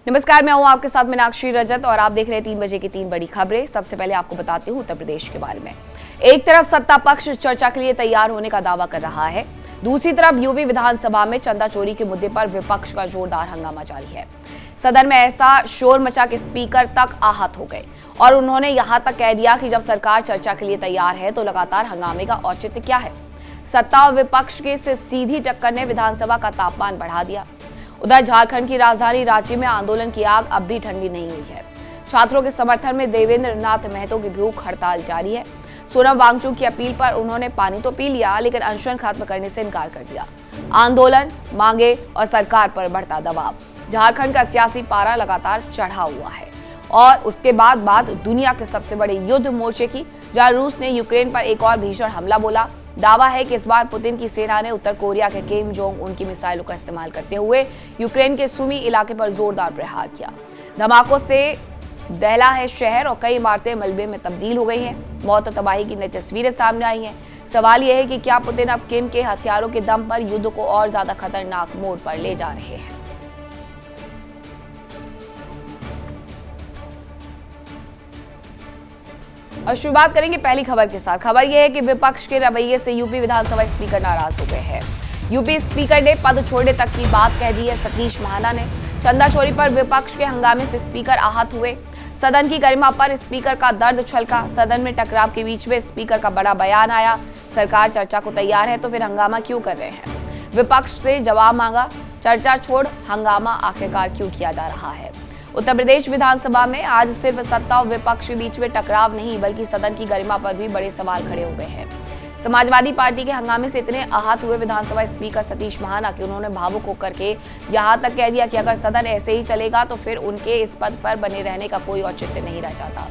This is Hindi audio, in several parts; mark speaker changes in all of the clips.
Speaker 1: नमस्कार, मैं हूं आपके साथ मीनाक्षी रजत और आप देख रहे हैं 3 बजे की 3 बड़ी खबरें। सबसे पहले आपको बताती हूं उत्तर प्रदेश के बारे में। एक तरफ सत्ता पक्ष चर्चा के लिए तैयार होने का दावा कर रहा है, दूसरी तरफ यूपी विधानसभा में चंदा चोरी के मुद्दे पर विपक्ष का जोरदार हंगामा जारी है। सदन में ऐसा शोर मचा कि स्पीकर तक आहत हो गए और उन्होंने यहां तक कह दिया कि जब सरकार चर्चा के लिए तैयार है तो लगातार हंगामे का औचित्य क्या है। सत्ता और विपक्ष की सीधी टक्कर ने विधानसभा का तापमान बढ़ा दिया। उधर झारखंड की राजधानी रांची में आंदोलन की आग अब भी ठंडी नहीं हुई है। छात्रों के समर्थन में देवेंद्र नाथ महतो की भूख हड़ताल जारी है। सोनम वांगचुक की अपील पर उन्होंने पानी तो पी लिया, लेकिन अनशन खत्म करने से इनकार कर दिया। आंदोलन, मांगे और सरकार पर बढ़ता दबाव। झारखंड का सियासी पारा लगातार चढ़ा हुआ है और उसके बाद बात दुनिया के सबसे बड़े युद्ध मोर्चे की, जहां रूस ने यूक्रेन पर एक और भीषण हमला बोला। दावा है कि इस बार पुतिन की सेना ने उत्तर कोरिया के किम जोंग उन की मिसाइलों का इस्तेमाल करते हुए यूक्रेन के सुमी इलाके पर जोरदार प्रहार किया। धमाकों से दहला है शहर और कई इमारतें मलबे में तब्दील हो गई हैं। मौत और तबाही की नई तस्वीरें सामने आई हैं। सवाल यह है कि क्या पुतिन अब किम के हथियारों के दम पर युद्ध को और ज्यादा खतरनाक मोड़ पर ले जा रहे हैं। और शुरुआत करेंगे पहली खबर के साथ। खबर यह है कि विपक्ष के रवैये से यूपी विधानसभा स्पीकर नाराज हो गए हैं। यूपी स्पीकर ने पद छोड़ने तक की बात कह दी है। सतीश महाना ने चंदा चोरी पर विपक्ष के हंगामे से स्पीकर आहत हुए। सदन की गरिमा पर स्पीकर का दर्द छलका। सदन में टकराव के बीच में स्पीकर का बड़ा बयान आया। सरकार चर्चा को तैयार है तो फिर हंगामा क्यों कर रहे हैं। विपक्ष से जवाब मांगा, चर्चा छोड़ हंगामा आखिरकार क्यों किया जा रहा है। उत्तर प्रदेश विधानसभा में आज सिर्फ सत्ता और विपक्ष के बीच में टकराव नहीं, बल्कि सदन की गरिमा पर भी बड़े सवाल खड़े हो गए हैं। समाजवादी पार्टी के हंगामे से इतने आहत हुए विधानसभा स्पीकर सतीश महाना कि उन्होंने भावुक होकर के यहां तक कह दिया कि अगर सदन ऐसे ही चलेगा तो फिर उनके इस पद पर बने रहने का कोई औचित्य नहीं रह जाता।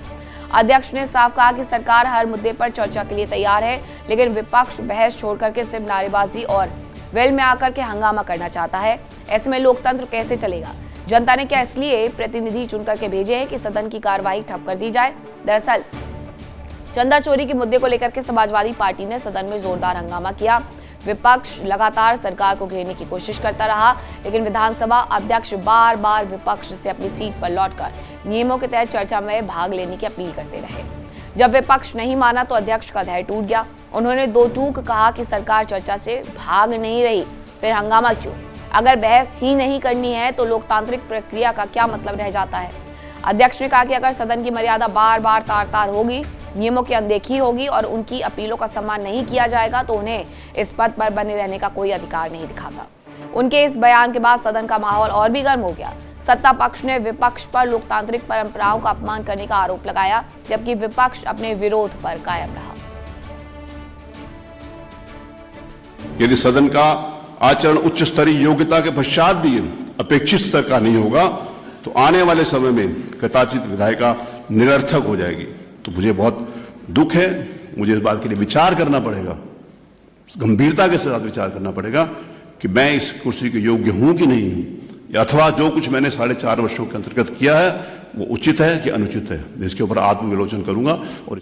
Speaker 1: अध्यक्ष ने साफ कहा कि सरकार हर मुद्दे पर चर्चा के लिए तैयार है, लेकिन विपक्ष बहस छोड़ करके सिर्फ नारेबाजी और वेल में आकर के हंगामा करना चाहता है। ऐसे में लोकतंत्र कैसे चलेगा। जनता ने क्या इसलिए प्रतिनिधि चुनकर के भेजे हैं कि सदन की कार्रवाई ठप कर दी जाए। दरअसल चंदा चोरी के मुद्दे को लेकर के समाजवादी पार्टी ने सदन में जोरदार हंगामा किया। विपक्ष लगातार सरकार को घेरने की कोशिश करता रहा, लेकिन विधानसभा अध्यक्ष बार बार विपक्ष से अपनी सीट पर लौटकर नियमों के तहत चर्चा में भाग लेने की अपील करते रहे। जब विपक्ष नहीं माना तो अध्यक्ष का धैर्य टूट गया। उन्होंने दो टूक कहा कि सरकार चर्चा से भाग नहीं रही, फिर हंगामा क्यों। अगर बहस ही नहीं करनी है तो लोकतांत्रिक प्रक्रिया का क्या मतलब रह जाता है। अध्यक्ष ने कहा कि अगर सदन की मर्यादा बार बार तार-तार होगी, नियमों की अनदेखी होगी और उनकी अपीलों का सम्मान नहीं किया जाएगा तो उन्हें इस पद पर बने रहने का कोई अधिकार नहीं दिखाता। उनके इस बयान के बाद सदन का माहौल और भी गर्म हो गया। सत्ता पक्ष ने विपक्ष पर लोकतांत्रिक परंपराओं का अपमान करने का आरोप लगाया, जबकि विपक्ष अपने विरोध पर कायम रहा।
Speaker 2: यदि सदन का आचरण उच्च स्तरीय योग्यता के पश्चात भी अपेक्षित स्तर का नहीं होगा तो आने वाले समय में कदाचित विधायिका निरर्थक हो जाएगी। तो मुझे बहुत दुख है। मुझे इस बात के लिए विचार करना पड़ेगा, गंभीरता के साथ विचार करना पड़ेगा कि मैं इस कुर्सी के योग्य हूं कि नहीं हूं, अथवा जो कुछ मैंने 4.5 वर्षों के अंतर्गत किया है वो उचित है कि अनुचित है। मैं इसके ऊपर आत्मविलोचन करूंगा। और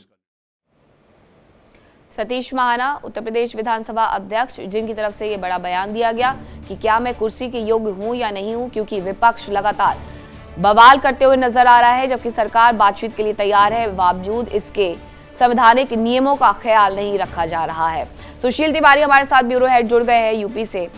Speaker 1: सतीश महाना उत्तर प्रदेश विधानसभा अध्यक्ष, जिनकी तरफ से ये बड़ा बयान दिया गया कि क्या मैं कुर्सी के योग्य हूं या नहीं हूं, क्योंकि विपक्ष लगातार बवाल करते हुए नजर आ रहा है, जबकि सरकार बातचीत के लिए तैयार है। बावजूद इसके संवैधानिक नियमों का ख्याल नहीं रखा जा रहा है। सुशील तिवारी हमारे साथ ब्यूरो हेड जुड़ गए हैं यूपी से।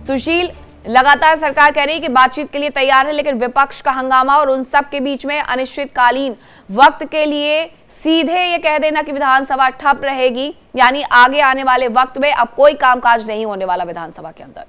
Speaker 1: सुशील, लगातार सरकार कह रही है कि बातचीत के लिए तैयार है, लेकिन विपक्ष का हंगामा और उन सब के बीच में अनिश्चितकालीन वक्त के लिए सीधे ये कह देना कि विधानसभा ठप रहेगी, यानी आगे आने वाले वक्त में अब कोई कामकाज नहीं होने वाला विधानसभा के अंदर।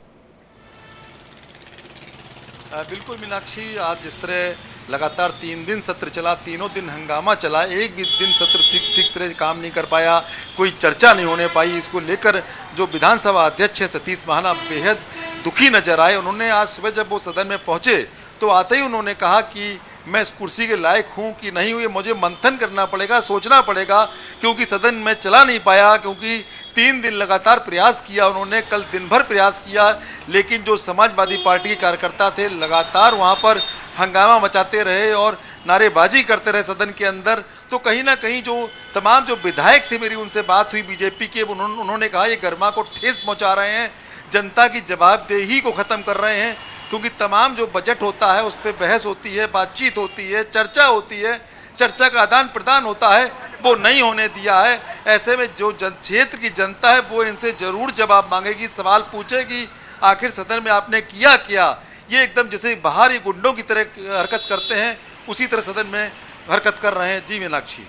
Speaker 3: बिल्कुल मीनाक्षी, आज जिस तरह लगातार 3 दिन सत्र चला, तीनों दिन हंगामा चला, एक भी दिन सत्र ठीक तरह काम नहीं कर पाया, कोई चर्चा नहीं होने पाई। इसको लेकर जो विधानसभा अध्यक्ष है सतीश महाना बेहद दुखी नजर आए। उन्होंने आज सुबह जब वो सदन में पहुंचे तो आते ही उन्होंने कहा कि मैं इस कुर्सी के लायक हूं कि नहीं हूं, ये मुझे मंथन करना पड़ेगा, सोचना पड़ेगा, क्योंकि सदन में चला नहीं पाया, क्योंकि 3 दिन लगातार प्रयास किया उन्होंने, कल दिन भर प्रयास किया, लेकिन जो समाजवादी पार्टी के कार्यकर्ता थे लगातार वहां पर हंगामा मचाते रहे और नारेबाजी करते रहे सदन के अंदर। तो कहीं ना कहीं जो तमाम जो विधायक थे, मेरी उनसे बात हुई बीजेपी के, उन्होंने कहा ये गर्मा को ठेस पहुँचा रहे हैं, जनता की जवाबदेही को ख़त्म कर रहे हैं। क्योंकि तमाम जो बजट होता है उस पर बहस होती है, बातचीत होती है, चर्चा होती है, चर्चा का आदान प्रदान होता है, वो नहीं होने दिया है। ऐसे में जो क्षेत्र की जनता है वो इनसे जरूर जवाब मांगेगी, सवाल पूछेगी, आखिर सदन में आपने किया क्या। ये एकदम जैसे बाहर ही गुंडों की तरह हरकत करते हैं, उसी तरह सदन में हरकत कर रहे हैं। जी मीनाक्षी,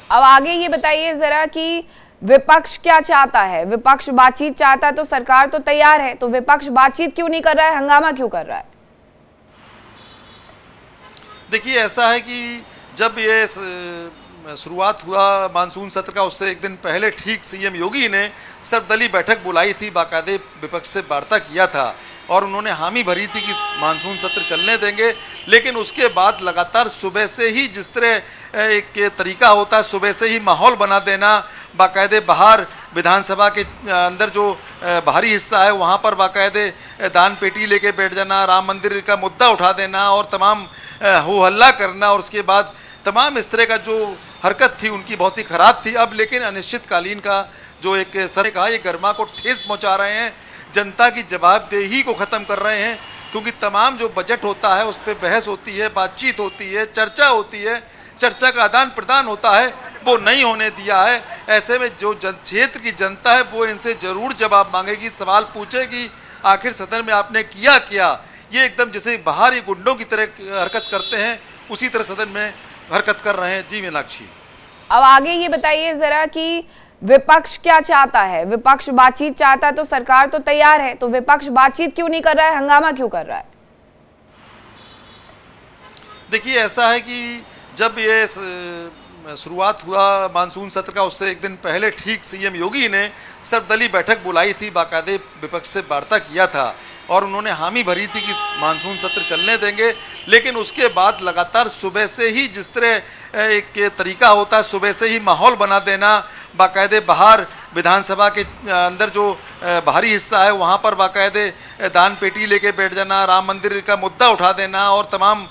Speaker 1: अब आगे ये बताइए जरा कि विपक्ष क्या चाहता है। विपक्ष बातचीत चाहता है तो सरकार तो तैयार है, तो विपक्ष बातचीत क्यों नहीं कर रहा है, हंगामा क्यों कर रहा है?
Speaker 3: देखिए, ऐसा है कि जब ये शुरुआत हुआ मानसून सत्र का, उससे एक दिन पहले ठीक सीएम योगी ने सर्वदलीय बैठक बुलाई थी, बाकायदे विपक्ष से वार्ता किया था और उन्होंने हामी भरी थी कि मानसून सत्र चलने देंगे। लेकिन उसके बाद लगातार सुबह से ही जिस तरह एक तरीका होता है, सुबह से ही माहौल बना देना, बाकायदे बाहर विधानसभा के अंदर जो बाहरी हिस्सा है वहाँ पर बाकायदे दान पेटी लेके बैठ जाना, राम मंदिर का मुद्दा उठा देना और तमाम हो हल्ला करना, और उसके बाद तमाम इस तरह का जो हरकत थी उनकी बहुत ही ख़राब थी। अब लेकिन अनिश्चितकालीन का जो एक सर कहा, ये गर्मा को ठेस पहुँचा रहे हैं, जनता की जवाबदेही को ख़त्म कर रहे हैं, क्योंकि तमाम जो बजट होता है उस पर बहस होती है, बातचीत होती है, चर्चा होती है, चर्चा का आदान प्रदान होता है, वो नहीं होने दिया है। ऐसे में जो क्षेत्र की जनता है वो इनसे ज़रूर जवाब मांगेगी, सवाल पूछेगी, आखिर सदन में आपने किया क्या। ये एकदम जैसे बाहर ही गुंडों की तरह हरकत करते हैं, उसी तरह सदन में हरकत कर रहे हैं। जी मीनाक्षी,
Speaker 1: अब आगे ये बताइए जरा कि विपक्ष क्या चाहता है। विपक्ष बातचीत चाहता है तो सरकार तो तैयार है, तो विपक्ष बातचीत क्यों नहीं कर रहा है, हंगामा क्यों कर रहा है?
Speaker 3: देखिए, ऐसा है कि जब ये शुरुआत हुआ मानसून सत्र का, उससे एक दिन पहले ठीक सीएम योगी ने सर्वदलीय बैठक बुलाई थी, बाकायदे विपक्ष से वार्ता किया था और उन्होंने हामी भरी थी कि मानसून सत्र चलने देंगे। लेकिन उसके बाद लगातार सुबह से ही जिस तरह एक तरीका होता है, सुबह से ही माहौल बना देना, बाकायदे बाहर विधानसभा के अंदर जो बाहरी हिस्सा है वहाँ पर बाकायदे दान पेटी लेके बैठ जाना, राम मंदिर का मुद्दा उठा देना और तमाम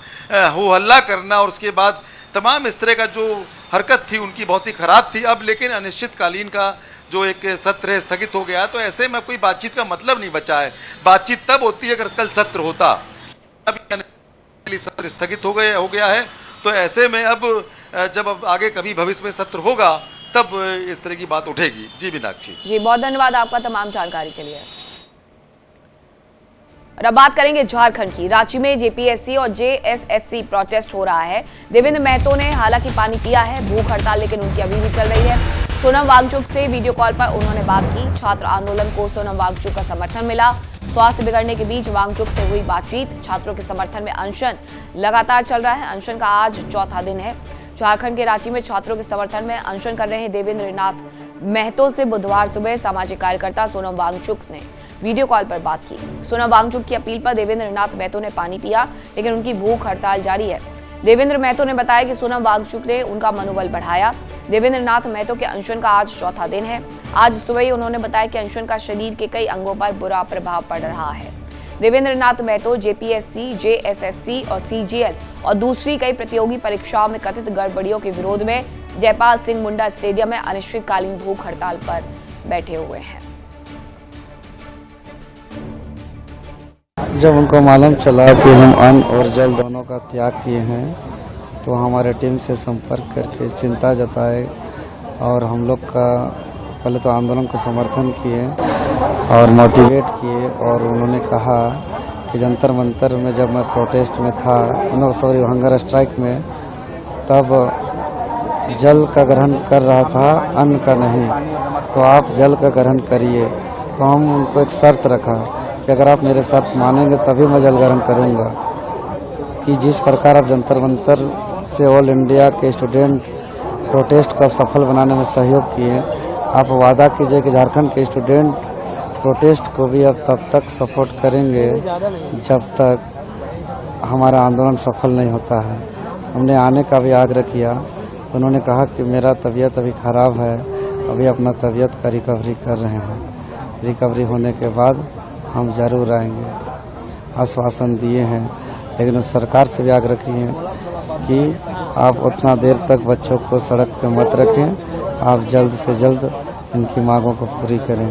Speaker 3: हो हल्ला करना, और उसके बाद तमाम इस तरह का जो हरकत थी उनकी बहुत ही ख़राब थी। अब लेकिन अनिश्चितकालीन का जो एक सत्र है स्थगित हो गया, तो ऐसे में कोई बातचीत का मतलब नहीं बचा है। बातचीत तब होती है अगर कल सत्र होता, अब सत्र स्थगित हो गया है, तो ऐसे में अब जब आगे कभी भविष्य में सत्र होगा तब इस तरह की बात उठेगी। जी मीनाक्षी
Speaker 1: जी, बहुत धन्यवाद आपका तमाम जानकारी के लिए। और अब बात करेंगे झारखंड की। रांची में जेपीएससी और जेएसएससी प्रोटेस्ट हो रहा है। देवेंद्र महतो ने हालांकि पानी पिया है, भूख हड़ताल लेकिन उनकी अभी भी चल रही है। सोनम वांगचुक से वीडियो कॉल पर उन्होंने बात की। छात्र आंदोलन को सोनम वांगचुक का समर्थन मिला। स्वास्थ्य बिगड़ने के बीच वांगचुक से हुई बातचीत। छात्रों के समर्थन में अनशन लगातार चल रहा है। अनशन का आज चौथा दिन है। झारखंड के रांची में छात्रों के समर्थन में अनशन कर रहे हैं देवेंद्र नाथ महतो से बुधवार सुबह सामाजिक कार्यकर्ता सोनम वांगचुक ने वीडियो कॉल पर बात की। सोनम वांगचुक की अपील पर देवेंद्र नाथ महतो ने पानी पिया, लेकिन उनकी भूख हड़ताल जारी है। देवेंद्र महतो ने बताया कि सोनम वांगचुक ने उनका मनोबल बढ़ाया। देवेंद्र नाथ महतो के अनशन का आज चौथा दिन है। आज सुबह ही उन्होंने बताया कि अनशन का शरीर के कई अंगों पर बुरा प्रभाव पड़ रहा है। देवेंद्र नाथ महतो जेपीएससी, जेएसएससी और सीजीएल और दूसरी कई प्रतियोगी परीक्षाओं में कथित गड़बड़ियों के विरोध में जयपाल सिंह मुंडा स्टेडियम में अनिश्चितकालीन भूख हड़ताल पर बैठे हुए हैं।
Speaker 4: जब उनको मालूम चला कि हम अन्न और जल दोनों का त्याग किए हैं, तो हमारे टीम से संपर्क करके चिंता जताए और हम लोग का पहले तो आंदोलन को समर्थन किए और मोटिवेट किए। और उन्होंने कहा कि जंतर मंतर में जब मैं प्रोटेस्ट में था, हंगर स्ट्राइक में, तब जल का ग्रहण कर रहा था, अन्न का नहीं, तो आप जल का ग्रहण करिए। तो हम उनको एक शर्त रखा कि अगर आप मेरे शर्त मानेंगे तभी मैं जल ग्रहण करूँगा। कि जिस प्रकार आप जंतर मंतर से ऑल इंडिया के स्टूडेंट प्रोटेस्ट को सफल बनाने में सहयोग किए, आप वादा कीजिए कि झारखंड के स्टूडेंट प्रोटेस्ट को भी अब तब तक सपोर्ट करेंगे जब तक हमारा आंदोलन सफल नहीं होता है। हमने आने का भी आग्रह किया, तो उन्होंने कहा कि मेरा तबीयत अभी ख़राब है, अभी अपना तबीयत का रिकवरी कर रहे हैं, रिकवरी होने के बाद हम जरूर आएंगे। आश्वासन दिए हैं, लेकिन सरकार से भी आग्रह किए कि आप उतना देर तक बच्चों को सड़क पर मत रखें, आप जल्द से जल्द इनकी मांगों को पूरी करें।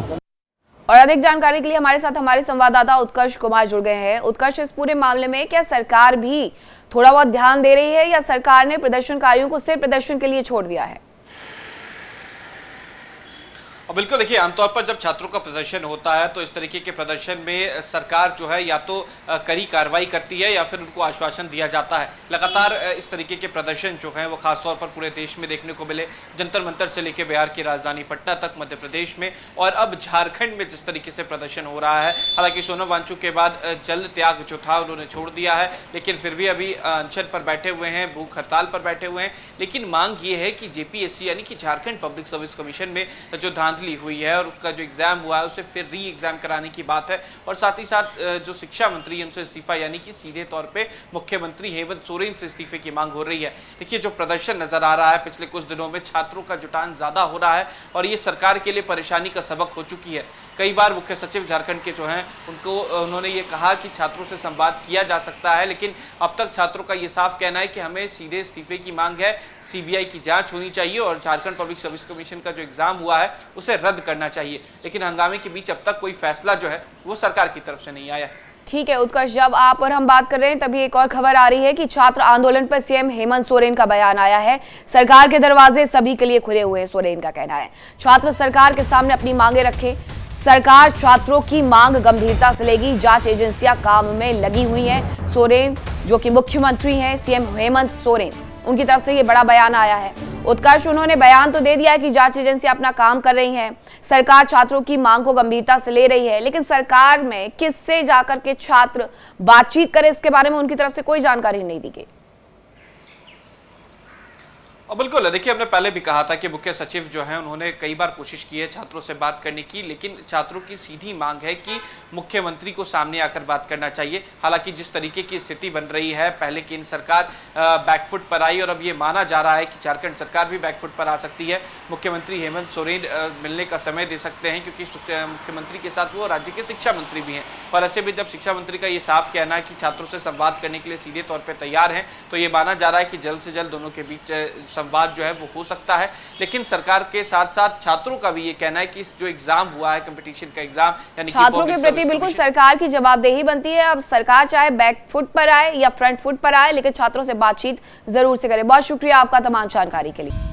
Speaker 1: और अधिक जानकारी के लिए हमारे साथ हमारे संवाददाता उत्कर्ष कुमार जुड़ गए हैं। उत्कर्ष, इस पूरे मामले में क्या सरकार भी थोड़ा बहुत ध्यान दे रही है या सरकार ने प्रदर्शनकारियों को सिर्फ प्रदर्शन के लिए छोड़ दिया है?
Speaker 5: बिल्कुल, देखिए, आमतौर पर जब छात्रों का प्रदर्शन होता है तो इस तरीके के प्रदर्शन में सरकार जो है या तो कड़ी कार्रवाई करती है या फिर उनको आश्वासन दिया जाता है। लगातार इस तरीके के प्रदर्शन जो हैं वो खासतौर पर पूरे देश में देखने को मिले, जंतर मंतर से लेकर बिहार की राजधानी पटना तक, मध्य प्रदेश में और अब झारखंड में जिस तरीके से प्रदर्शन हो रहा है। हालांकि सोनम वांगचुक के बाद जल त्याग जो था उन्होंने छोड़ दिया है, लेकिन फिर भी अभी अनशन पर बैठे हुए हैं, भूख हड़ताल पर बैठे हुए हैं। लेकिन मांग ये है कि जेपीएससी यानी कि झारखंड पब्लिक सर्विस कमीशन में जो धांधली हुई है और उसका जो एग्जाम हुआ है उसे फिर री एग्जाम कराने की बात है। और साथ ही साथ जो शिक्षा मंत्री है उनसे इस्तीफा यानी कि सीधे तौर पे मुख्यमंत्री हेमंत सोरेन से इस्तीफे की मांग हो रही है। देखिए, जो प्रदर्शन नजर आ रहा है पिछले कुछ दिनों में, छात्रों का जुटान ज्यादा हो रहा है और ये सरकार के लिए परेशानी का सबक हो चुकी है। कई बार मुख्य सचिव झारखंड के जो हैं उन्होंने ये कहा कि छात्रों से संवाद किया जा सकता है, लेकिन अब तक छात्रों का ये साफ कहना है कि हमें सीधे इस्तीफे की मांग है, सीबीआई की जांच होनी चाहिए और झारखंड पब्लिक सर्विस कमीशन का जो एग्जाम हुआ है उसे रद्द करना चाहिए। लेकिन हंगामे के बीच अब तक कोई फैसला जो है वो सरकार की तरफ से नहीं आया।
Speaker 1: ठीक है उत्कर्ष, जब आप और हम बात कर रहे हैं तभी एक और खबर आ रही है कि छात्र आंदोलन पर सीएम हेमंत सोरेन का बयान आया है। सरकार के दरवाजे सभी के लिए खुले हुए हैं, सोरेन का कहना है। छात्र सरकार के सामने अपनी मांगे रखें, सरकार छात्रों की मांग गंभीरता से लेगी, जांच एजेंसियां काम में लगी हुई हैं। सोरेन जो कि मुख्यमंत्री हैं, सीएम हेमंत सोरेन, उनकी तरफ से ये बड़ा बयान आया है। उत्कर्ष, उन्होंने बयान तो दे दिया है कि जांच एजेंसियां अपना काम कर रही हैं, सरकार छात्रों की मांग को गंभीरता से ले रही है, लेकिन सरकार में किससे जाकर के छात्र बातचीत करें इसके बारे में उनकी तरफ से कोई जानकारी नहीं दी गई।
Speaker 5: और बिल्कुल, देखिए, हमने पहले भी कहा था कि मुख्य सचिव जो हैं उन्होंने कई बार कोशिश की है छात्रों से बात करने की, लेकिन छात्रों की सीधी मांग है कि मुख्यमंत्री को सामने आकर बात करना चाहिए। हालांकि जिस तरीके की स्थिति बन रही है, पहले केंद्र सरकार बैकफुट पर आई और अब ये माना जा रहा है कि झारखंड सरकार भी बैकफुट पर आ सकती है। मुख्यमंत्री हेमंत सोरेन मिलने का समय दे सकते हैं क्योंकि मुख्यमंत्री के साथ वो राज्य के शिक्षा मंत्री भी हैं। और ऐसे में जब शिक्षा मंत्री का ये साफ कहना है कि छात्रों से संवाद करने के लिए सीधे तौर पर तैयार हैं, तो ये माना जा रहा है कि जल्द से जल्द दोनों के बीच संवाद जो है वो हो सकता है। लेकिन सरकार के साथ साथ छात्रों का भी ये कहना है कि जो एग्जाम हुआ है, कंपटीशन का एग्जाम, यानी
Speaker 1: छात्रों के प्रति बिल्कुल सरकार की जवाबदेही बनती है। अब सरकार चाहे बैक फुट पर आए या फ्रंट फुट पर आए, लेकिन छात्रों से बातचीत जरूर से करे। बहुत शुक्रिया आपका तमाम जानकारी के लिए।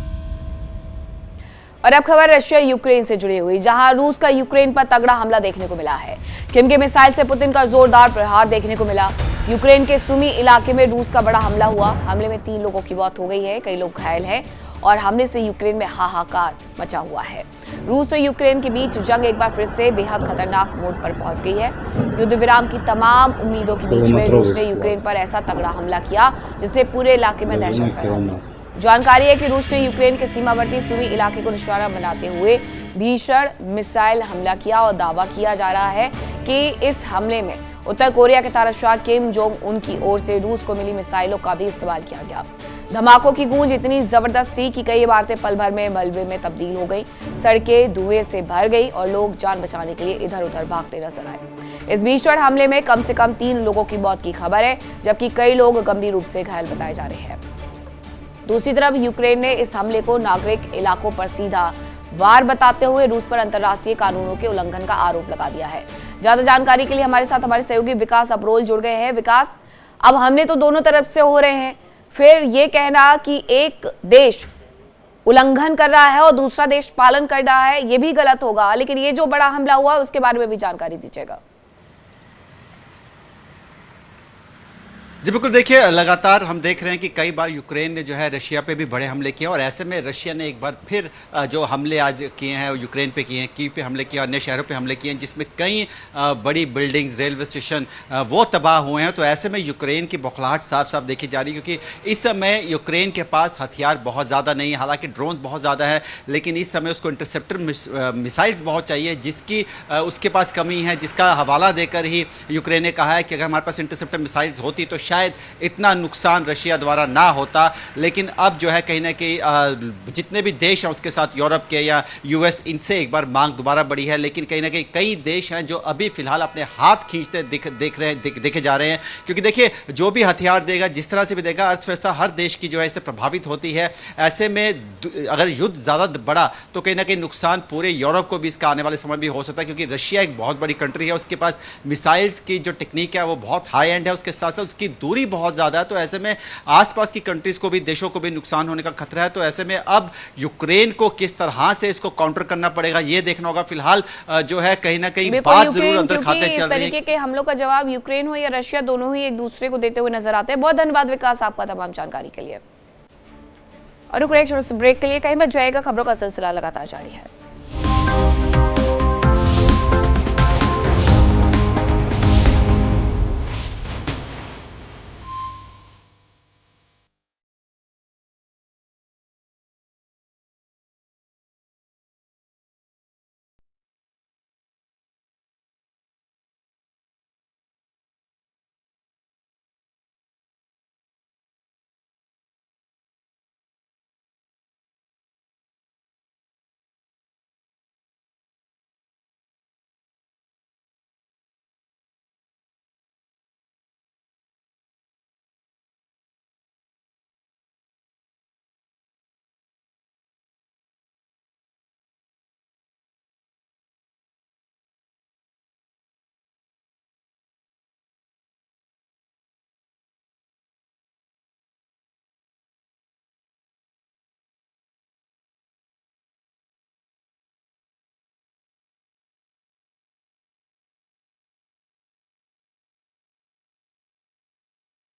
Speaker 1: और अब खबर रशिया यूक्रेन से जुड़ी हुई, जहां रूस का यूक्रेन पर तगड़ा हमला देखने को मिला है। किम के मिसाइल से पुतिन का जोरदार प्रहार देखने को मिला। यूक्रेन के सुमी इलाके में रूस का बड़ा हमला हुआ। हमले में 3 लोगों की मौत हो गई है, कई लोग घायल हैं और हमले से यूक्रेन में हाहाकार मचा हुआ है। रूस और यूक्रेन के बीच जंग एक बार फिर से बेहद खतरनाक मोड़ पर पहुंच गई है। युद्ध विराम की तमाम उम्मीदों के बीच में रूस ने यूक्रेन पर ऐसा तगड़ा हमला किया जिससे पूरे इलाके में दहशत फैला दी। जानकारी है कि रूस ने यूक्रेन के सीमावर्ती सुमी इलाके को निशाना बनाते हुए भीषण मिसाइल हमला किया और दावा किया जा रहा है कि इस हमले में उत्तर कोरिया के तानाशाह किम जोंग उन की ओर से रूस को मिली मिसाइलों का भी इस्तेमाल किया गया। धमाकों की गूंज इतनी जबरदस्त थी कि कई इमारतें पल भर में मलबे में तब्दील हो गई, सड़कें धुएं से भर गई और लोग जान बचाने के लिए इधर उधर भागते नजर आए। इस भीषण हमले में कम से कम 3 लोगों की मौत की खबर है, जबकि कई लोग गंभीर रूप से घायल बताए जा रहे हैं। दूसरी तरफ यूक्रेन ने इस हमले को नागरिक इलाकों पर सीधा वार बताते हुए रूस पर अंतर्राष्ट्रीय कानूनों के उल्लंघन का आरोप लगा दिया है। ज्यादा जानकारी के लिए हमारे साथ हमारे सहयोगी विकास अब्रोल जुड़ गए हैं। विकास, अब हमले तो दोनों तरफ से हो रहे हैं, फिर ये कहना कि एक देश उल्लंघन कर रहा है और दूसरा देश पालन कर रहा है, ये भी गलत होगा। लेकिन ये जो बड़ा हमला हुआ है उसके बारे में भी जानकारी दीजिएगा।
Speaker 6: जी बिल्कुल, देखिए, लगातार हम देख रहे हैं कि कई बार यूक्रेन ने जो है रशिया पे भी बड़े हमले किए और ऐसे में रशिया ने एक बार फिर जो हमले आज किए हैं यूक्रेन पे किए हैं, कीव पे हमले किए और अन्य शहरों पे हमले किए हैं, जिसमें कई बड़ी बिल्डिंग्स, रेलवे स्टेशन वो तबाह हुए हैं। तो ऐसे में यूक्रेन की बौखलाहट साफ साफ देखी जा रही है, क्योंकि इस समय यूक्रेन के पास हथियार बहुत ज़्यादा नहीं है। हालांकि ड्रोन्स बहुत ज़्यादा है, लेकिन इस समय उसको इंटरसेप्टर मिसाइल्स बहुत चाहिए, जिसकी उसके पास कमी है, जिसका हवाला देकर ही यूक्रेन ने कहा है कि अगर हमारे पास इंटरसेप्टर मिसाइल्स होती तो शायद इतना नुकसान रशिया द्वारा ना होता। लेकिन अब जो है कहीं ना कहीं जितने भी देश हैं उसके साथ यूरोप के या यूएस, इनसे एक बार मांग दोबारा बढ़ी है। लेकिन कहीं ना कहीं कई देश हैं जो अभी फिलहाल अपने हाथ खींचते देखे जा रहे हैं, क्योंकि देखिए जो भी हथियार देगा, जिस तरह से भी देगा, अर्थव्यवस्था हर देश की जो है इससे प्रभावित होती है। ऐसे में अगर युद्ध ज़्यादा बढ़ा तो कहीं ना कहीं नुकसान पूरे यूरोप को भी इसका आने वाले समय भी हो सकता है, क्योंकि रशिया एक बहुत बड़ी कंट्री है, उसके पास मिसाइल्स की जो टेक्निक है वो बहुत हाई एंड है, उसके साथ साथ उसकी दूरी बहुत ज़्यादा है। तो ऐसे में आसपास की कंट्रीज़ को भी, देशों को भी नुकसान होने का खतरा है। तो ऐसे में अब यूक्रेन को किस तरह से इसको काउंटर करना पड़ेगा ये देखना होगा। फिलहाल जो है कहीं ना कहीं बात जरूर अंदर खाते चल रही है।
Speaker 1: तरीके के हमलों का जवाब यूक्रेन हो या रशिया, दोनों ही एक दूसरे को देते हुए नजर आते हैं। बहुत धन्यवाद विकास आपका तमाम जानकारी के लिए। और ब्रेक के लिए कहीं मत जाएगा, खबरों का सिलसिला लगातार जारी है।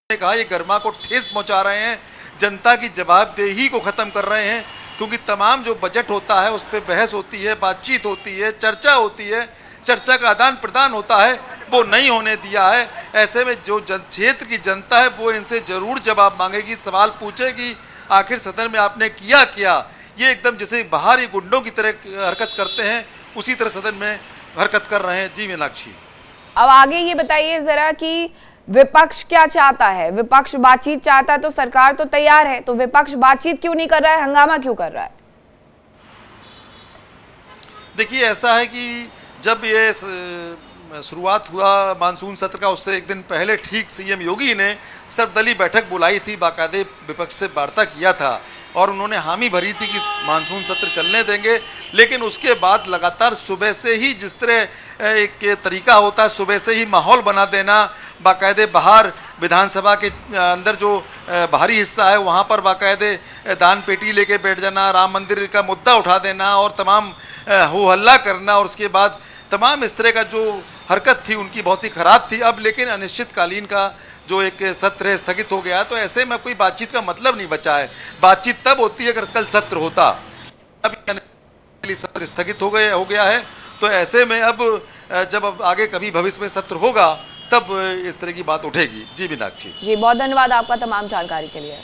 Speaker 3: कहा ये गर्मा को ठेस पहुंचा रहे हैं, जनता की जवाबदेही को खत्म कर रहे हैं, क्योंकि तमाम जो बजट होता है उस पर बहस होती है, बातचीत होती है, चर्चा होती है, चर्चा का आदान प्रदान होता है, वो नहीं होने दिया है। ऐसे में जो क्षेत्र की जनता है वो इनसे जरूर जवाब मांगेगी, सवाल पूछेगी, आखिर सदन में आपने किया क्या। ये एकदम जैसे बाहर ही गुंडों की तरह हरकत करते हैं उसी तरह सदन में हरकत कर रहे हैं। जी मीनाक्षी,
Speaker 1: अब आगे ये बताइए जरा कि विपक्ष क्या चाहता है। विपक्ष बातचीत चाहता है तो सरकार तो तैयार है, तो विपक्ष बातचीत क्यों नहीं कर रहा है, हंगामा क्यों कर रहा है?
Speaker 3: देखिए ऐसा है कि जब ये शुरुआत हुआ मानसून सत्र का, उससे एक दिन पहले ठीक सीएम योगी ने सर्वदलीय बैठक बुलाई थी, बाकायदे विपक्ष से वार्ता किया था और उन्होंने हामी भरी थी कि मानसून सत्र चलने देंगे। लेकिन उसके बाद लगातार सुबह से ही जिस तरह एक तरीका होता है, सुबह से ही माहौल बना देना, बाकायदे बाहर विधानसभा के अंदर जो बाहरी हिस्सा है वहाँ पर बाकायदे दान पेटी लेके बैठ जाना, राम मंदिर का मुद्दा उठा देना और तमाम हो हल्ला करना, और उसके बाद तमाम इस तरह का जो हरकत थी उनकी बहुत ही ख़राब थी। अब लेकिन अनिश्चितकालीन का जो एक सत्र स्थगित हो गया, तो ऐसे में कोई बातचीत का मतलब नहीं बचा है। बातचीत तब होती है अगर कल सत्र होता, अब सत्र स्थगित हो गया है। तो ऐसे में अब जब अब आगे कभी भविष्य में सत्र होगा तब इस तरह की बात उठेगी। जी मीनाक्षी
Speaker 1: जी, बहुत धन्यवाद आपका तमाम जानकारी के लिए।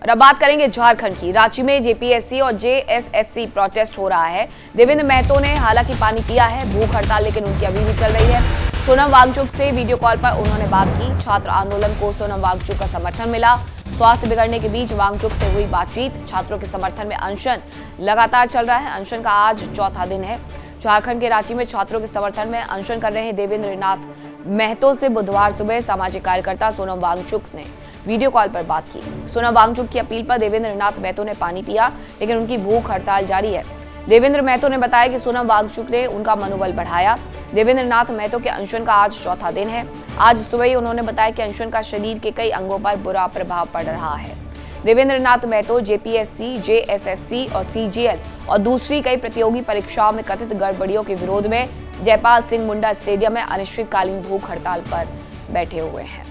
Speaker 1: और अब बात करेंगे झारखंड की। रांची में जेपीएससी और जेएसएससी प्रोटेस्ट हो रहा है। देवेंद्र महतो ने हालांकि पानी पिया है, भूख हड़ताल लेकिन उनकी अभी भी चल रही है। सोनम वांगचुक से वीडियो कॉल पर उन्होंने बात की। छात्र आंदोलन को सोनम वांगचुक का समर्थन मिला। स्वास्थ्य बिगड़ने के बीच वांगचुक से हुई बातचीत। छात्रों के समर्थन में अनशन लगातार चल रहा है। अनशन का आज चौथा दिन है। झारखंड के रांची में छात्रों के समर्थन में अनशन कर रहे हैं देवेंद्र नाथ महतो से बुधवार सुबह सामाजिक कार्यकर्ता सोनम वांगचुक ने वीडियो कॉल पर बात की। सोनम वांगचुक की अपील पर देवेंद्र नाथ महतो ने पानी पिया, लेकिन उनकी भूख हड़ताल जारी है। देवेंद्र महतो ने बताया कि सोनम वांगचुक ने उनका मनोबल बढ़ाया। देवेंद्र नाथ महतो के अनशन का आज चौथा दिन है। आज सुबह ही उन्होंने बताया कि अनशन का शरीर के कई अंगों पर बुरा प्रभाव पड़ रहा है। देवेंद्र नाथ महतो जेपीएससी, जेएसएससी और सीजीएल और दूसरी कई प्रतियोगी परीक्षाओं में कथित गड़बड़ियों के विरोध में जयपाल सिंह मुंडा स्टेडियम में अनिश्चितकालीन भूख हड़ताल पर बैठे हुए हैं।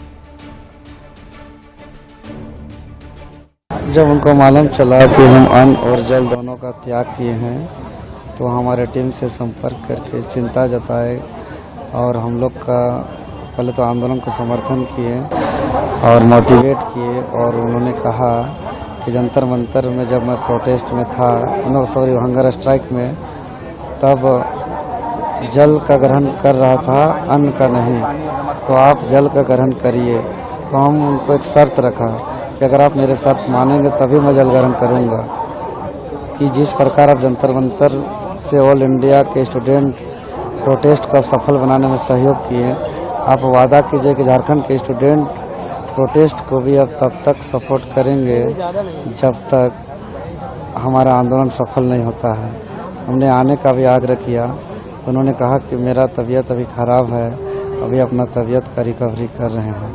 Speaker 4: जब उनको मालूम चला कि हम अन्न और जल दोनों का त्याग किए हैं तो हमारे टीम से संपर्क करके चिंता जताए और हम लोग का पहले तो आंदोलन को समर्थन किए और मोटिवेट किए। और उन्होंने कहा कि जंतर मंतर में जब मैं प्रोटेस्ट में था, हंगर स्ट्राइक में, तब जल का ग्रहण कर रहा था, अन्न का नहीं, तो आप जल का ग्रहण करिए। तो हम उनको एक शर्त रखा कि अगर आप मेरे शर्त मानेंगे तभी मैं जल ग्रहण करूँगा। कि जिस प्रकार आप जंतर मंतर से ऑल इंडिया के स्टूडेंट प्रोटेस्ट को सफल बनाने में सहयोग किए, आप वादा कीजिए कि झारखंड के स्टूडेंट प्रोटेस्ट को भी अब तब तक सपोर्ट करेंगे जब तक हमारा आंदोलन सफल नहीं होता है। हमने आने का भी आग्रह किया तो उन्होंने कहा कि मेरा तबीयत अभी ख़राब है, अभी अपना तबीयत का रिकवरी कर रहे हैं,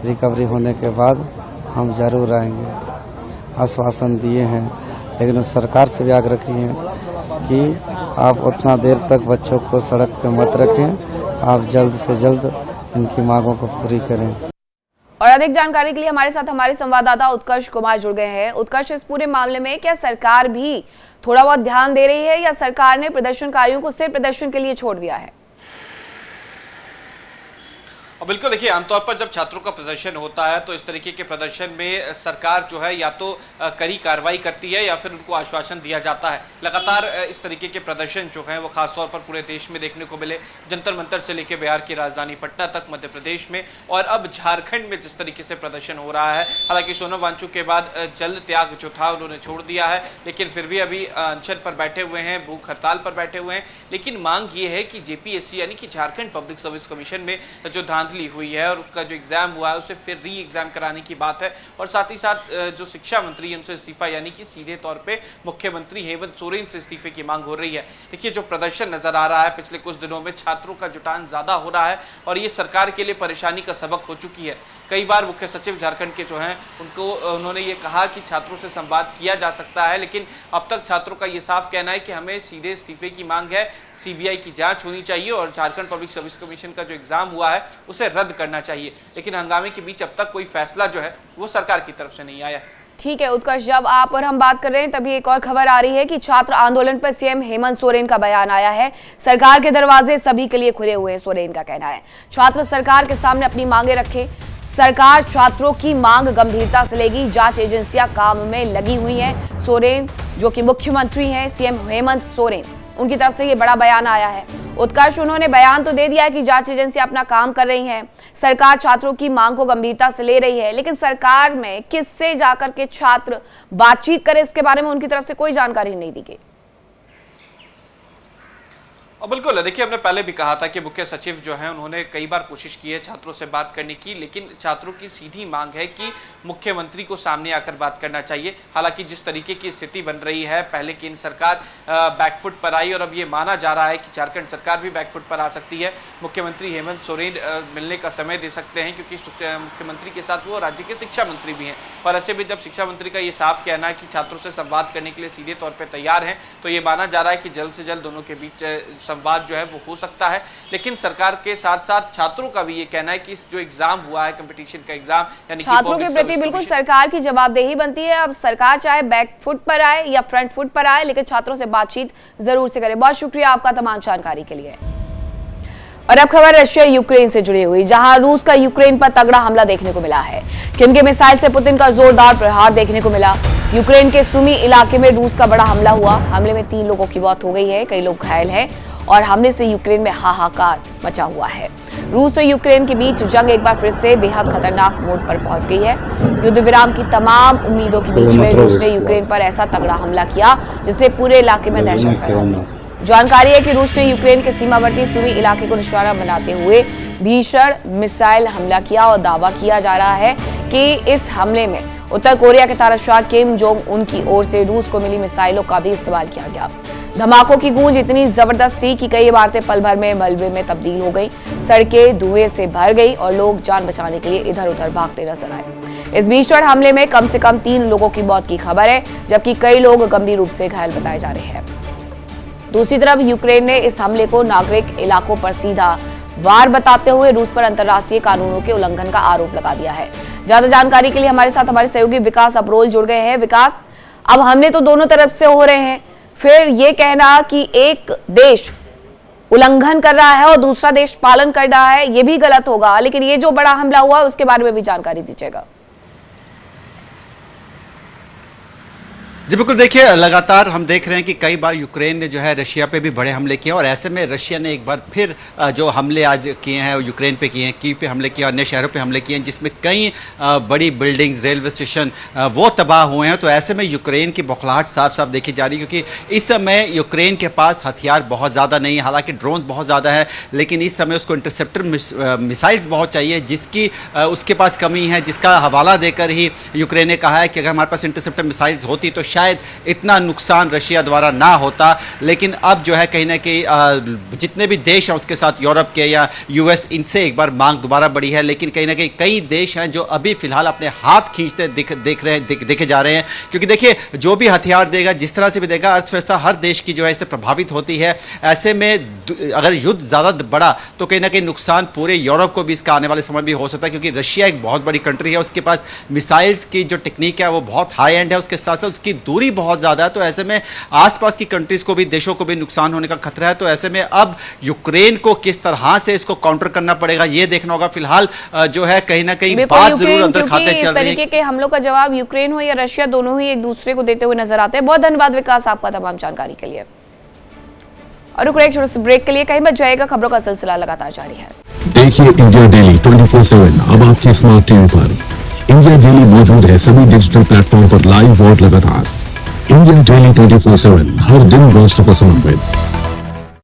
Speaker 4: रिकवरी होने के बाद हम ज़रूर आएंगे, आश्वासन दिए हैं। लेकिन उस सरकार से भी आग्रह किए कि आप उतना देर तक बच्चों को सड़क पे मत रखें, आप जल्द से जल्द इनकी मांगों को पूरी करें।
Speaker 1: और अधिक जानकारी के लिए हमारे साथ हमारे संवाददाता उत्कर्ष कुमार जुड़ गए हैं। उत्कर्ष, इस पूरे मामले में क्या सरकार भी थोड़ा बहुत ध्यान दे रही है या सरकार ने प्रदर्शनकारियों को सिर्फ प्रदर्शन के लिए छोड़ दिया है?
Speaker 5: और बिल्कुल देखिए, आमतौर पर जब छात्रों का प्रदर्शन होता है तो इस तरीके के प्रदर्शन में सरकार जो है या तो कड़ी कार्रवाई करती है या फिर उनको आश्वासन दिया जाता है। लगातार इस तरीके के प्रदर्शन जो हैं वो खासतौर पर पूरे देश में देखने को मिले, जंतर मंतर से लेकर बिहार की राजधानी पटना तक, मध्य प्रदेश में और अब झारखंड में जिस तरीके से प्रदर्शन हो रहा है। हालांकि सोनम वांगचुक के बाद जल त्याग जो था उन्होंने छोड़ दिया है, लेकिन फिर भी अभी अनशन पर बैठे हुए हैं, भूख हड़ताल पर बैठे हुए हैं। लेकिन मांग ये है कि जेपीएससी यानी कि झारखंड पब्लिक सर्विस कमीशन में जो धांधली हुई है और उसका जो एग्जाम हुआ है उसे फिर री एग्जाम कराने की बात है। और साथ ही साथ जो शिक्षा मंत्री है उनसे इस्तीफा, यानी कि सीधे तौर पे मुख्यमंत्री हेमंत सोरेन से इस्तीफे की मांग हो रही है। देखिए, जो प्रदर्शन नजर आ रहा है पिछले कुछ दिनों में, छात्रों का जुटान ज्यादा हो रहा है और ये सरकार के लिए परेशानी का सबक हो चुकी है। कई बार मुख्य सचिव झारखंड के जो हैं उन्होंने ये कहा कि छात्रों से संवाद किया जा सकता है, लेकिन अब तक छात्रों का ये साफ कहना है कि हमें सीधे इस्तीफे की मांग है, सीबीआई की जांच होनी चाहिए और झारखंड पब्लिक सर्विस कमीशन का जो एग्जाम हुआ है उसे रद्द करना चाहिए। लेकिन हंगामे के बीच अब तक कोई फैसला जो है वो सरकार की तरफ से नहीं आया।
Speaker 1: ठीक है उत्कर्ष, जब आप और हम बात कर रहे हैं तभी एक और खबर आ रही है कि छात्र आंदोलन पर सीएम हेमंत सोरेन का बयान आया है। सरकार के दरवाजे सभी के लिए खुले हुए हैं, सोरेन का कहना है। छात्र सरकार के सामने अपनी मांगे रखें, सरकार छात्रों की मांग गंभीरता से लेगी, जांच एजेंसियां काम में लगी हुई हैं। सोरेन जो कि मुख्यमंत्री हैं, सीएम हेमंत सोरेन, उनकी तरफ से ये बड़ा बयान आया है। उत्कर्ष, उन्होंने बयान तो दे दिया है कि जांच एजेंसियां अपना काम कर रही हैं, सरकार छात्रों की मांग को गंभीरता से ले रही है, लेकिन सरकार में किससे जाकर के छात्र बातचीत करें इसके बारे में उनकी तरफ से कोई जानकारी नहीं दी गई।
Speaker 5: और बिल्कुल देखिए, हमने पहले भी कहा था कि मुख्य सचिव जो हैं उन्होंने कई बार कोशिश की है छात्रों से बात करने की, लेकिन छात्रों की सीधी मांग है कि मुख्यमंत्री को सामने आकर बात करना चाहिए। हालांकि जिस तरीके की स्थिति बन रही है, पहले केंद्र सरकार बैकफुट पर आई और अब ये माना जा रहा है कि झारखंड सरकार भी बैकफुट पर आ सकती है। मुख्यमंत्री हेमंत सोरेन मिलने का समय दे सकते हैं क्योंकि मुख्यमंत्री के साथ वो राज्य के शिक्षा मंत्री भी हैं। और ऐसे में जब शिक्षा मंत्री का ये साफ कहना है कि छात्रों से संवाद करने के लिए सीधे तौर पर तैयार हैं, तो ये माना जा रहा है कि जल्द से जल्द दोनों के बीच संवाद जो है वो हो सकता है। लेकिन सरकार के साथ साथ छात्रों का भी ये कहना है कि जो एग्जाम हुआ है, कंपटीशन का एग्जाम, यानी
Speaker 1: छात्रों के प्रति बिल्कुल सरकार की जवाबदेही बनती है। अब सरकार चाहे बैक फुट पर आए या फ्रंट फुट पर आए, लेकिन छात्रों से बातचीत जरूर से करे। बहुत शुक्रिया आपका तमाम जानकारी के लिए। और अब खबर रशिया यूक्रेन से जुड़ी हुई, जहां रूस का यूक्रेन पर तगड़ा हमला देखने को मिला है। किम के मिसाइल से पुतिन का जोरदार प्रहार देखने को मिला। यूक्रेन के सुमी इलाके में रूस का बड़ा हमला हुआ। हमले में 3 लोगों की मौत हो गई है, कई लोग घायल हैं और हमले से यूक्रेन में हाहाकार मचा हुआ है। रूस और यूक्रेन के बीच जंग एक बार फिर से बेहद खतरनाक मोड़ पर पहुंच गई है। युद्ध विराम की तमाम उम्मीदों के बीच में रूस ने यूक्रेन पर ऐसा तगड़ा हमला किया जिसने पूरे इलाके में दहशत फैला दी। जानकारी है कि रूस ने यूक्रेन के सीमावर्ती सुमी इलाके को निशाना बनाते हुए भीषण मिसाइल हमला किया और दावा किया जा रहा है कि इस हमले में उत्तर कोरिया के तानाशाह किम जोंग उन की ओर से रूस को मिली मिसाइलों का भी इस्तेमाल किया गया। धमाकों की गूंज इतनी जबरदस्त थी कि कई इमारतें पल भर में मलबे में तब्दील हो गई, सड़कें धुएं से भर गई और लोग जान बचाने के लिए इधर उधर भागते नजर आए। इस भीषण हमले में कम से कम 3 लोगों की मौत की खबर है, जबकि कई लोग गंभीर रूप से घायल बताए जा रहे हैं। दूसरी तरफ यूक्रेन ने इस हमले को नागरिक इलाकों पर सीधा वार बताते हुए रूस पर अंतर्राष्ट्रीय कानूनों के उल्लंघन का आरोप लगा दिया है। ज्यादा जानकारी के लिए हमारे साथ हमारे सहयोगी विकास अब्रोल जुड़ गए हैं। विकास, अब हमले तो दोनों तरफ से हो रहे हैं, फिर ये कहना कि एक देश उल्लंघन कर रहा है और दूसरा देश पालन कर रहा है, ये भी गलत होगा। लेकिन ये जो बड़ा हमला हुआ है उसके बारे में भी जानकारी दीजिएगा।
Speaker 6: जी बिल्कुल, देखिए लगातार हम देख रहे हैं कि कई बार यूक्रेन ने जो है रशिया पे भी बड़े हमले किए और ऐसे में रशिया ने एक बार फिर जो हमले आज किए हैं वो यूक्रेन पे किए हैं, कीव पे हमले किए और अन्य शहरों पे हमले किए हैं, जिसमें कई बड़ी बिल्डिंग्स, रेलवे स्टेशन वो तबाह हुए हैं। तो ऐसे में यूक्रेन की बौखलाहट साफ साफ देखी जा रही है, क्योंकि इस समय यूक्रेन के पास हथियार बहुत ज़्यादा नहीं है, हालांकि ड्रोन्स बहुत ज़्यादा है, लेकिन इस समय उसको इंटरसेप्टर मिसाइल्स बहुत चाहिए, जिसकी उसके पास कमी है, जिसका हवाला देकर ही यूक्रेन ने कहा है कि अगर हमारे पास इंटरसेप्टर मिसाइल्स होती तो शायद इतना नुकसान रशिया द्वारा ना होता। लेकिन अब जो है कहीं ना कहीं जितने भी देश हैं उसके साथ, यूरोप के या यूएस, इनसे एक बार मांग दोबारा बढ़ी है, लेकिन कहीं ना कहीं कई देश हैं जो अभी फिलहाल अपने हाथ खींचते देखे जा रहे हैं, क्योंकि देखिए जो भी हथियार देगा, जिस तरह से भी देगा, अर्थव्यवस्था हर देश की जो है इससे प्रभावित होती है। ऐसे में अगर युद्ध ज़्यादा बढ़ा तो कहीं ना कहीं नुकसान पूरे यूरोप को भी इसका आने वाले समय भी हो सकता है, क्योंकि रशिया एक बहुत बड़ी कंट्री है, उसके पास मिसाइल्स की जो टेक्निक है वो बहुत हाई एंड है, उसके साथ साथ उसकी दूरी बहुत ज़्यादा है। तो ऐसे में आसपास की कंट्रीज को भी, देशों को भी नुकसान होने का खतरा है। तो ऐसे में अब यूक्रेन को किस तरह से इसको काउंटर करना पड़ेगा ये देखना होगा। फिलहाल जो है कहीं ना कहीं बात जरूर अंदर खाते चल रही है।
Speaker 1: तरीके के हमलों का जवाब यूक्रेन हो या रशिया, दोनों ही एक दूसरे को देते हुए नजर आते हैं। बहुत धन्यवाद विकास आपका तमाम जानकारी के लिए। और रुक रहे एक छोटे से ब्रेक के लिए, कहीं मत जाएगा, खबरों का सिलसिला लगातार जारी है।
Speaker 7: देखिए इंडिया डेली 24/7 अब आपके स्मार्ट टीवी पर। इंडिया डेली मौजूद है सभी डिजिटल प्लेटफॉर्म पर लाइव और लगातार। इंडिया डेली 24/7 हर दिन राष्ट्र को समर्पित।